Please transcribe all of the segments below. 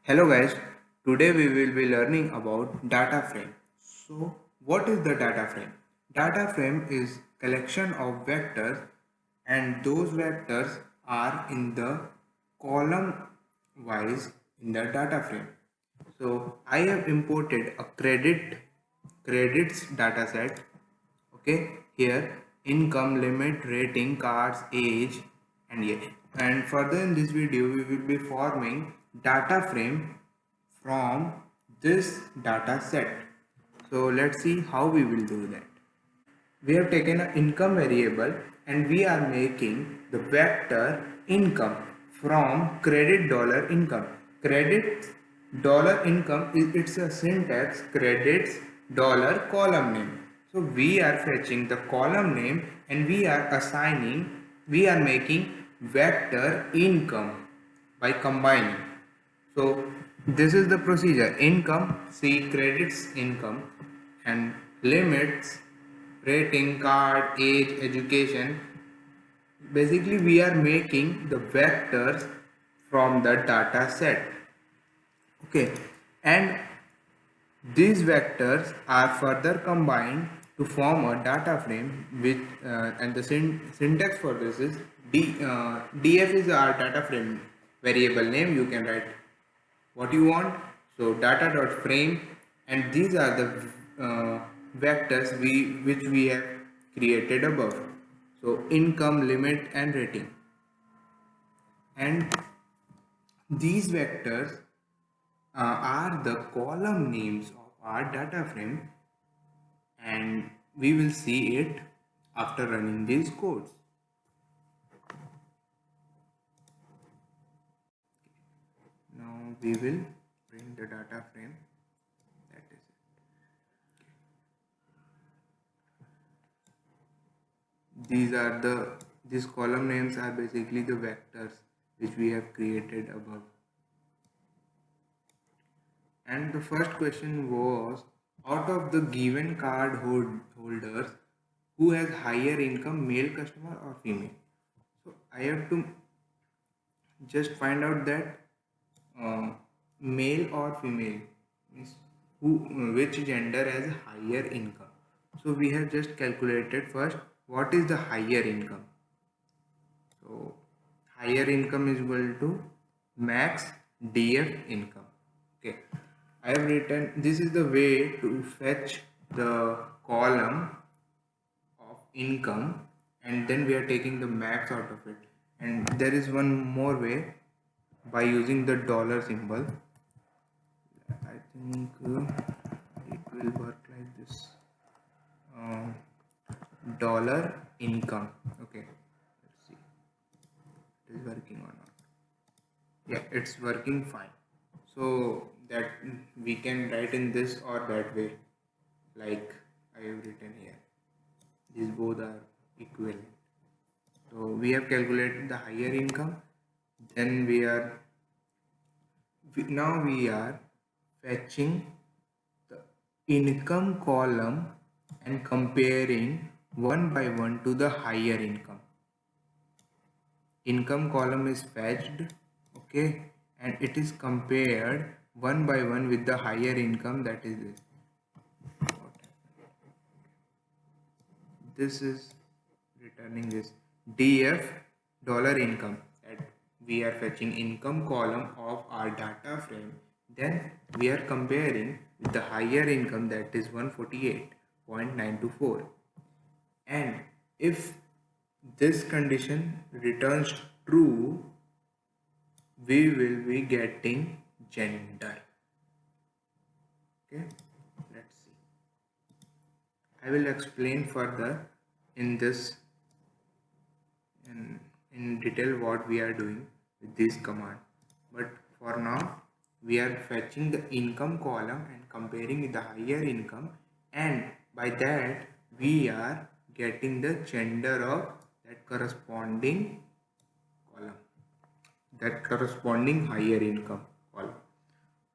Hello guys, today we will be learning about data frame. So what is the data frame? Data frame is collection of vectors and those vectors are in the column wise in the data frame. So I have imported a credits data set. Okay, here income, limit, rating, cards, age, and yeah. And further in this video we will be forming data frame from this data set. So let's see how we will do that. We have taken an income variable and we are making the vector income from credit dollar income. Credit dollar income is it's a syntax credits dollar column name. So we are fetching the column name and we are making vector income by combining. So this is the procedure. Income, see credits income, and limits, rating, card, age, education. Basically we are making the vectors from the data set. Okay, and these vectors are further combined to form a data frame with and the syntax for this is df is our data frame variable name. You can write what you want. So data dot frame, and these are the vectors which we have created above. So income, limit, and rating, and these vectors are the column names of our data frame, and we will see it after running these codes. Now we will bring the data frame. That is it. These column names are basically the vectors which we have created above. And the first question was, out of the given card holders, who has higher income, male customer or female? So I have to just find out that male or female means which gender has higher income. So we have just calculated first what is the higher income. So higher income is equal to max df income. Okay, I have written this is the way to fetch the column of income, and then we are taking the max out of it. And there is one more way by using the dollar symbol. I think it will work like this. uh, dollar income. Okay, let's see it is working or not. Yeah, it's working fine. So that we can write in this or that way, like I have written here. These both are equivalent. So we have calculated the higher income. Then now we are fetching the income column and comparing one by one to the higher income. Income column is fetched, okay, and it is compared one by one with the higher income, that is this is returning this df dollar income, that we are fetching income column of our data frame, then we are comparing with the higher income, that is 148.924. And if this condition returns true, we will be getting gender. Okay, let's see. I will explain further in this in detail what we are doing with this command, but for now we are fetching the income column and comparing with the higher income, and by that we are getting the gender of that corresponding column, that corresponding higher income column.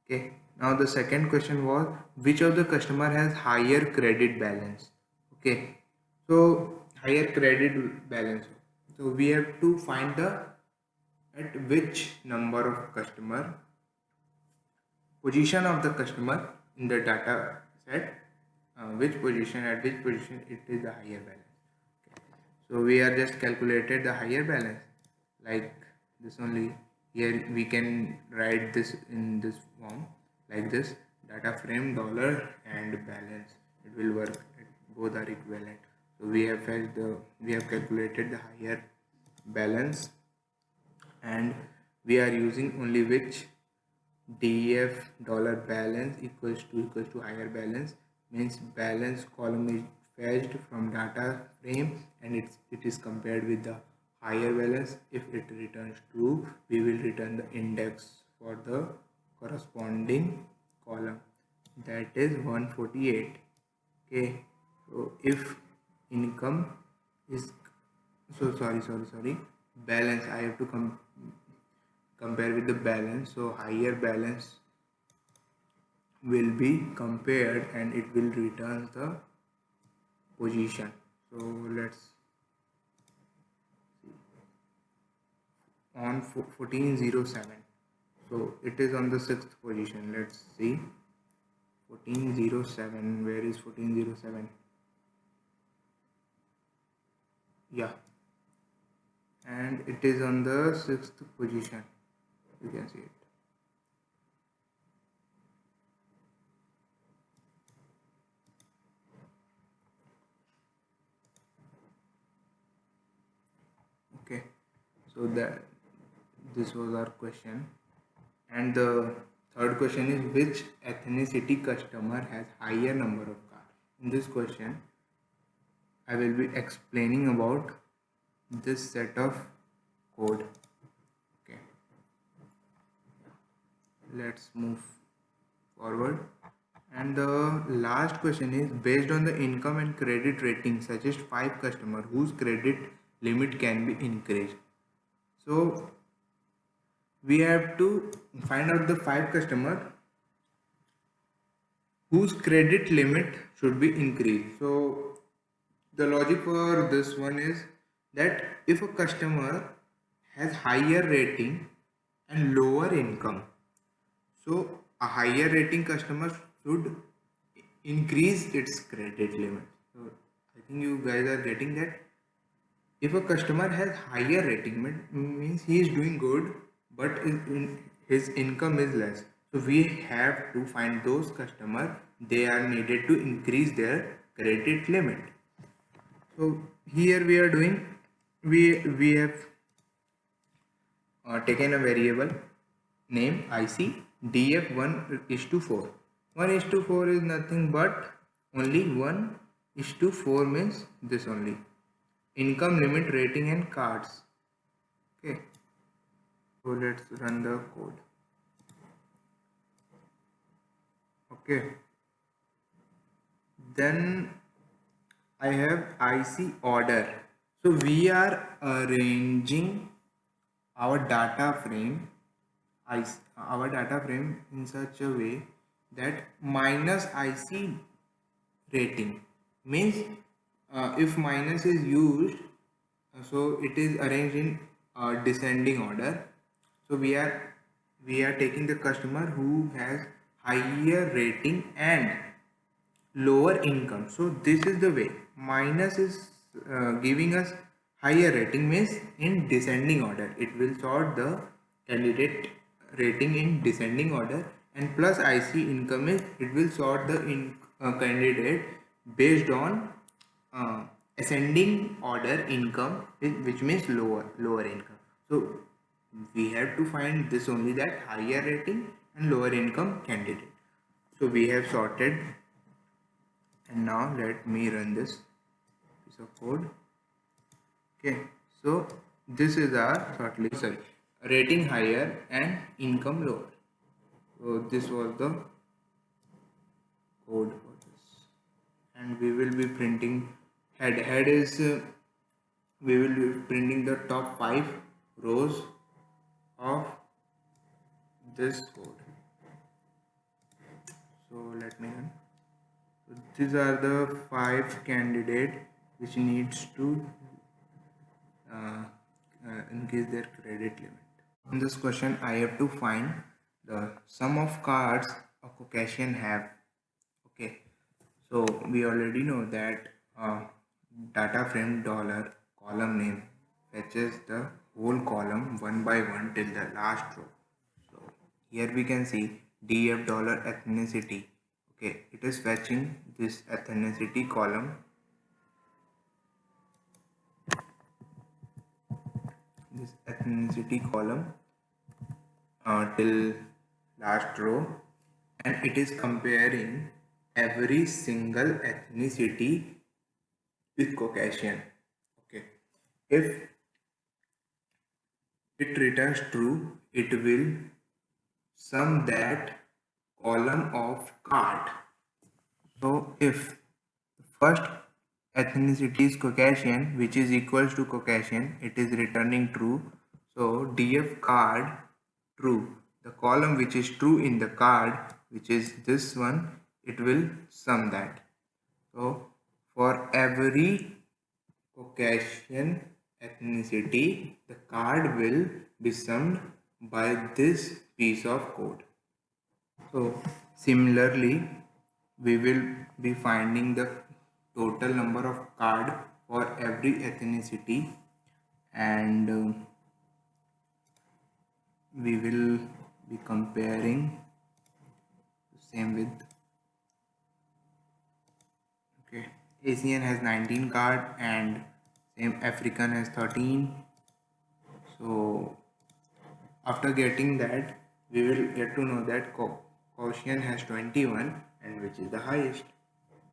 Okay, now the second question was, which of the customer has higher credit balance? Okay, so higher credit balance, so we have to find the at which number of customer position of the customer in the data set, which position, at which position it is the higher balance. Okay. So we are just calculated the higher balance like this only. Here we can write this in this form like this: data frame dollar and balance. It will work, both are equivalent. So we have calculated the higher balance, and we are using only which def dollar balance equals to higher balance, means balance column is fetched from data frame and it is compared with the higher balance. If it returns true, we will return the index for the corresponding column, that is 148. Okay, so if income is, so sorry, balance, I have to compare with the balance, so higher balance will be compared and it will return the position. So let's see, on 1407, so it is on the 6th position. Let's see, 1407, where is 1407? Yeah, and it is on the 6th position, you can see it. Okay, so that this was our question. And the third question is, which ethnicity customer has higher number of cars? In this question, I will be explaining about this set of code. Okay, let's move forward. And the last question is, based on the income and credit rating, suggest 5 customers whose credit limit can be increased. So we have to find out the 5 customers whose credit limit should be increased. So the logic for this one is that if a customer has higher rating and lower income, so a higher rating customer should increase its credit limit. So I think you guys are getting that. If a customer has higher rating, means he is doing good, but his income is less. So we have to find those customers, they are needed to increase their credit limit. So here we are doing, we have taken a variable name IC df1 is to 4. 1 is to 4 is nothing but only 1 is to 4, means this only. Income limit, rating and cards. Okay, so let's run the code. Okay, then I have IC order. So we are arranging our data frame in such a way that minus IC rating, means if minus is used, so it is arranged in descending order. So we are taking the customer who has higher rating and lower income. So this is the way. Minus is giving us higher rating, means in descending order it will sort the candidate rating in descending order, and plus IC income is, it will sort the candidate based on uh, ascending order income, which means lower income. So we have to find this only, that higher rating and lower income candidate. So we have sorted, and now let me run this piece of code. Okay, so this is our shortlist, sorry, rating higher and income lower. So this was the code for this, and we will be printing head is we will be printing the top 5 rows of this code. So let me run. So these are the 5 candidate which needs to increase their credit limit. In this question, I have to find the sum of cards a Caucasian have. Okay, so we already know that data frame dollar column name fetches the whole column one by one till the last row. So here we can see df dollar ethnicity. Okay, it is fetching this ethnicity column, till last row, and it is comparing every single ethnicity with Caucasian. Okay, if it returns true, it will sum that column of card. So if the first ethnicity is Caucasian, which is equals to Caucasian, it is returning true. So df card true. The column which is true in the card, which is this one, it will sum that. So for every Caucasian ethnicity, the card will be summed by this piece of code. So similarly, we will be finding the total number of card for every ethnicity, and we will be comparing the same with, okay, Asian has 19 card and same African has 13. So after getting that, we will get to know that Caucasian has 21, and which is the highest.